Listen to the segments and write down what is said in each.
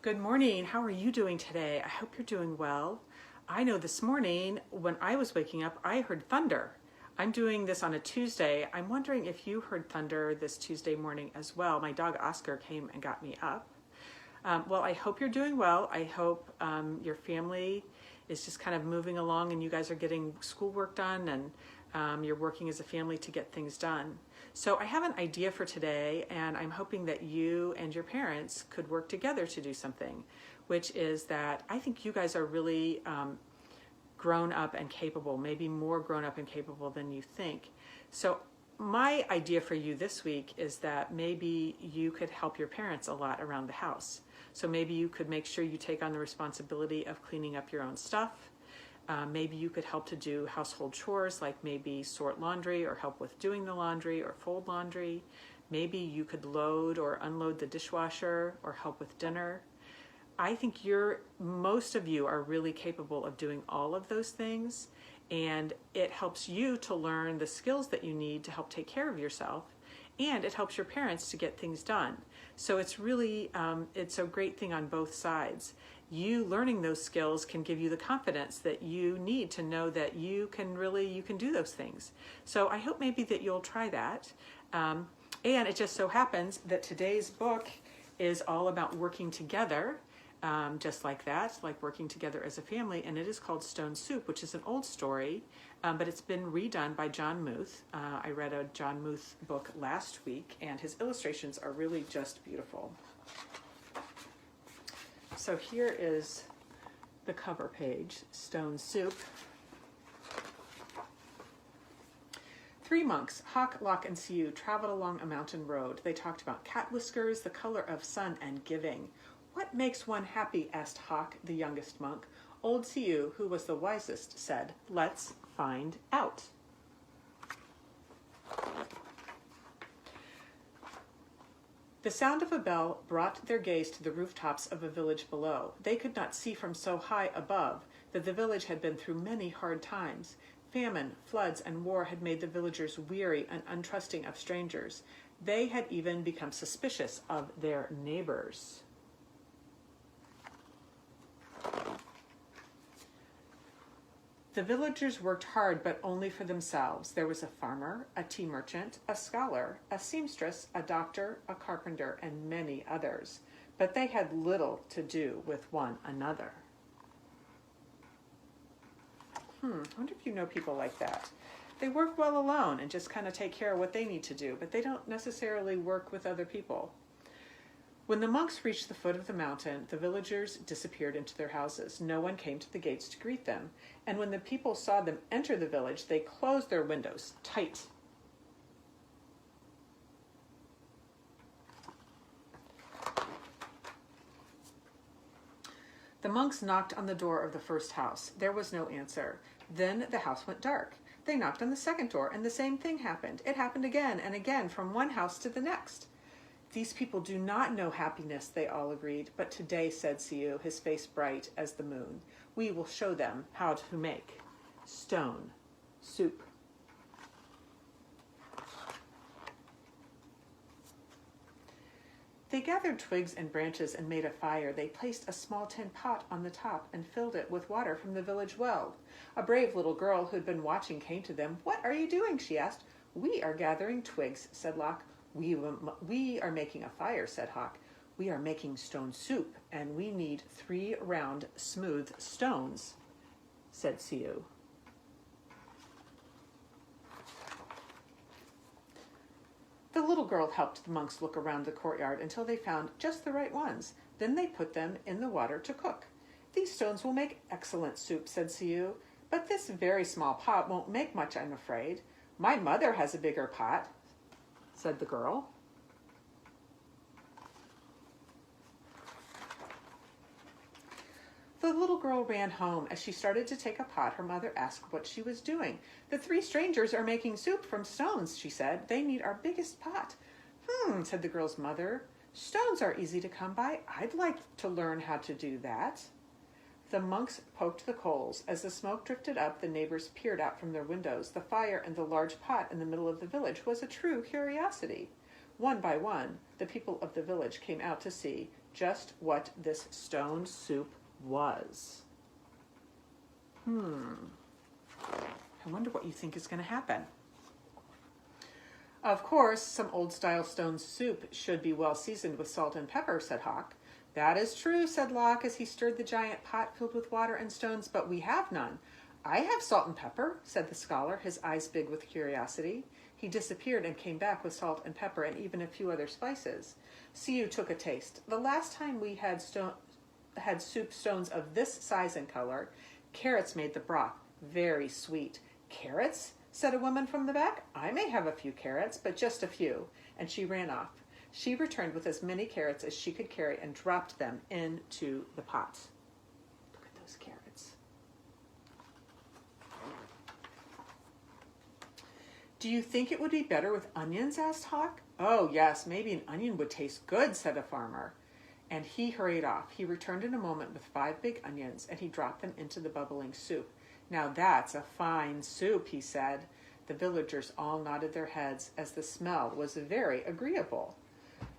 Good morning. How are you doing today? I hope you're doing well. I know this morning when I was waking up, I heard thunder. I'm doing this on a Tuesday. I'm wondering if you heard thunder this Tuesday morning as well. My dog Oscar came and got me up. Well, I hope you're doing well. I hope your family is just kind of moving along and you guys are getting schoolwork done and you're working as a family to get things done. So I have an idea for today, and I'm hoping that you and your parents could work together to do something, which is that I think you guys are really grown up and capable, maybe more grown up and capable than you think. So my idea for you this week is that maybe you could help your parents a lot around the house. So maybe you could make sure you take on the responsibility of cleaning up your own stuff. Maybe you could help to do household chores, like maybe sort laundry or help with doing the laundry or fold laundry. Maybe you could load or unload the dishwasher or help with dinner. I think most of you are really capable of doing all of those things, and it helps you to learn the skills that you need to help take care of yourself, and it helps your parents to get things done. So it's really, it's a great thing on both sides. You learning those skills can give you the confidence that you need to know that you can do those things. So I hope maybe that you'll try that. And it just so happens that today's book is all about working together, just like that, like working together as a family. And it is called Stone Soup, which is an old story, but it's been redone by John Muth. I read a John Muth book last week, and his illustrations are really just beautiful. So here is the cover page, Stone Soup. 3 monks, Hawk, Lock, and Siu, traveled along a mountain road. They talked about cat whiskers, the color of sun, and giving. What makes one happy? Asked Hawk, the youngest monk. Old Siu, who was the wisest, said, let's find out. The sound of a bell brought their gaze to the rooftops of a village below. They could not see from so high above that the village had been through many hard times. Famine, floods, and war had made the villagers weary and untrusting of strangers. They had even become suspicious of their neighbors. The villagers worked hard, but only for themselves. There was a farmer, a tea merchant, a scholar, a seamstress, a doctor, a carpenter, and many others. But they had little to do with one another. I wonder if you know people like that. They work well alone and just kind of take care of what they need to do, but they don't necessarily work with other people. When the monks reached the foot of the mountain, the villagers disappeared into their houses. No one came to the gates to greet them. And when the people saw them enter the village, they closed their windows tight. The monks knocked on the door of the first house. There was no answer. Then the house went dark. They knocked on the second door, and the same thing happened. It happened again and again, from one house to the next. These people do not know happiness, they all agreed. But today, said Siu, his face bright as the moon, we will show them how to make stone soup. They gathered twigs and branches and made a fire. They placed a small tin pot on the top and filled it with water from the village well. A brave little girl who had been watching came to them. What are you doing? She asked. We are gathering twigs, said Lock. We are making a fire, said Hawk. We are making stone soup, and we need 3 round, smooth stones, said Siu. The little girl helped the monks look around the courtyard until they found just the right ones. Then they put them in the water to cook. These stones will make excellent soup, said Siu, but this very small pot won't make much, I'm afraid. My mother has a bigger pot, said the girl. The little girl ran home. As she started to take a pot, her mother asked what she was doing. The 3 strangers are making soup from stones, she said. They need our biggest pot. Said the girl's mother. Stones are easy to come by. I'd like to learn how to do that. The monks poked the coals. As the smoke drifted up, the neighbors peered out from their windows. The fire in the large pot in the middle of the village was a true curiosity. One by one, the people of the village came out to see just what this stone soup was. I wonder what you think is going to happen. Of course, some old-style stone soup should be well seasoned with salt and pepper, said Hawk. That is true, said Locke as he stirred the giant pot filled with water and stones, but we have none. I have salt and pepper, said the scholar, his eyes big with curiosity. He disappeared and came back with salt and pepper and even a few other spices. Siu took a taste. The last time we had soup stones of this size and color, carrots made the broth. Very sweet. Carrots? Said a woman from the back. I may have a few carrots, but just a few. And she ran off. She returned with as many carrots as she could carry and dropped them into the pot. Look at those carrots. Do you think it would be better with onions? Asked Hawk. Oh, yes, maybe an onion would taste good, said a farmer. And he hurried off. He returned in a moment with 5 big onions, and he dropped them into the bubbling soup. Now that's a fine soup, he said. The villagers all nodded their heads, as the smell was very agreeable.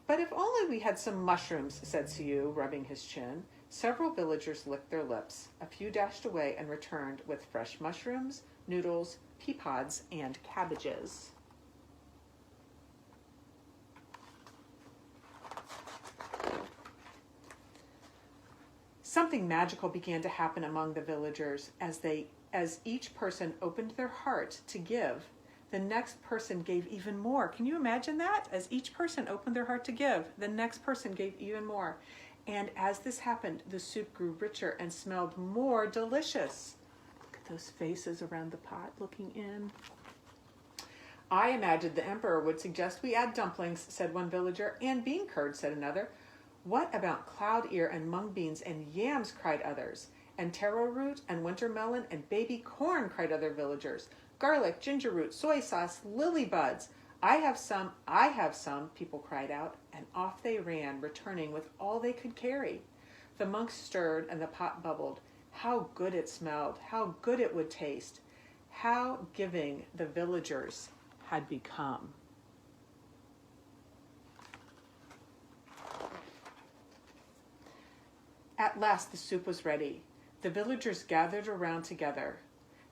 But if only we had some mushrooms, said Siu, rubbing his chin. Several villagers licked their lips. A few dashed away and returned with fresh mushrooms, noodles, pea pods, and cabbages. Something magical began to happen among the villagers as each person opened their heart to give. The next person gave even more. Can you imagine that? As each person opened their heart to give, the next person gave even more. And as this happened, the soup grew richer and smelled more delicious. Look at those faces around the pot looking in. I imagined the emperor would suggest we add dumplings, said one villager, and bean curd, said another. What about cloud ear and mung beans and yams, cried others. And taro root and winter melon and baby corn, cried other villagers. Garlic, ginger root, soy sauce, lily buds. I have some, people cried out, and off they ran, returning with all they could carry. The monks stirred and the pot bubbled. How good it smelled, how good it would taste. How giving the villagers had become. At last the soup was ready. The villagers gathered around together.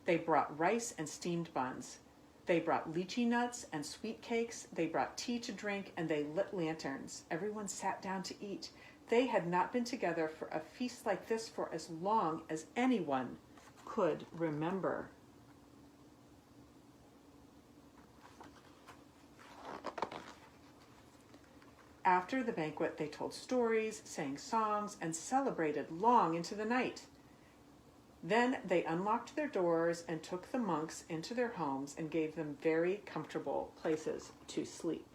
They brought rice and steamed buns. They brought lychee nuts and sweet cakes. They brought tea to drink, and they lit lanterns. Everyone sat down to eat. They had not been together for a feast like this for as long as anyone could remember. After the banquet, they told stories, sang songs, and celebrated long into the night. Then they unlocked their doors and took the monks into their homes and gave them very comfortable places to sleep.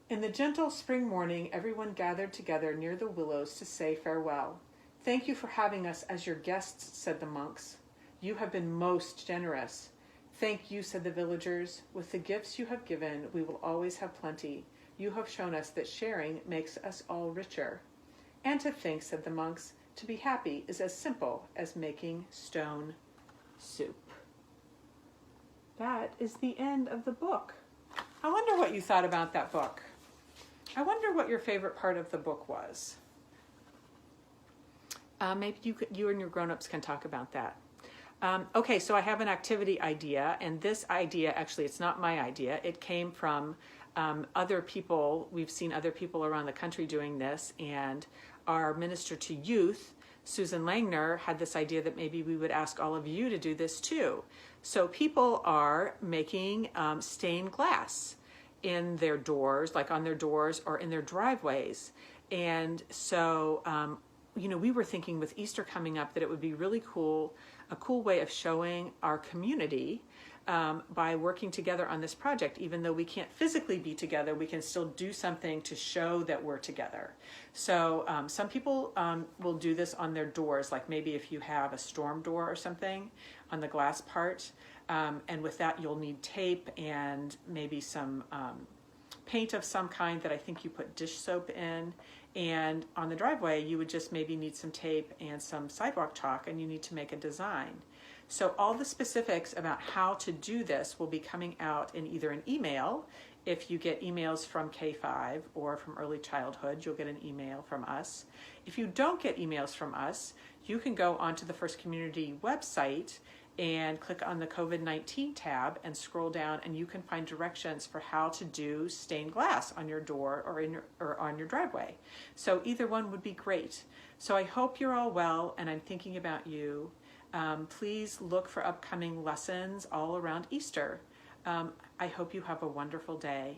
In the gentle spring morning, everyone gathered together near the willows to say farewell. Thank you for having us as your guests, said the monks. You have been most generous. Thank you, said the villagers. With the gifts you have given, we will always have plenty. You have shown us that sharing makes us all richer. And to think, said the monks, to be happy is as simple as making stone soup. That is the end of the book. I wonder what you thought about that book. I wonder what your favorite part of the book was. Maybe you and your grown-ups can talk about that. Okay, so I have an activity idea, and this idea, actually, it's not my idea. It came from other people. We've seen other people around the country doing this, and our Minister to Youth, Susan Langner, had this idea that maybe we would ask all of you to do this too. So people are making stained glass in their doors, like on their doors or in their driveways. And so, we were thinking with Easter coming up that it would be really cool, a cool way of showing our community by working together on this project. Even though we can't physically be together, we can still do something to show that we're together. So some people will do this on their doors, like maybe if you have a storm door or something on the glass part. And with that, you'll need tape and maybe some paint of some kind that I think you put dish soap in. And on the driveway, you would just maybe need some tape and some sidewalk chalk, and you need to make a design. So all the specifics about how to do this will be coming out in either an email. If you get emails from K5 or from Early Childhood, you'll get an email from us. If you don't get emails from us, you can go onto the First Community website and click on the COVID-19 tab and scroll down, and you can find directions for how to do stained glass on your door or on your driveway. So either one would be great. So I hope you're all well, and I'm thinking about you. Please look for upcoming lessons all around Easter. I hope you have a wonderful day.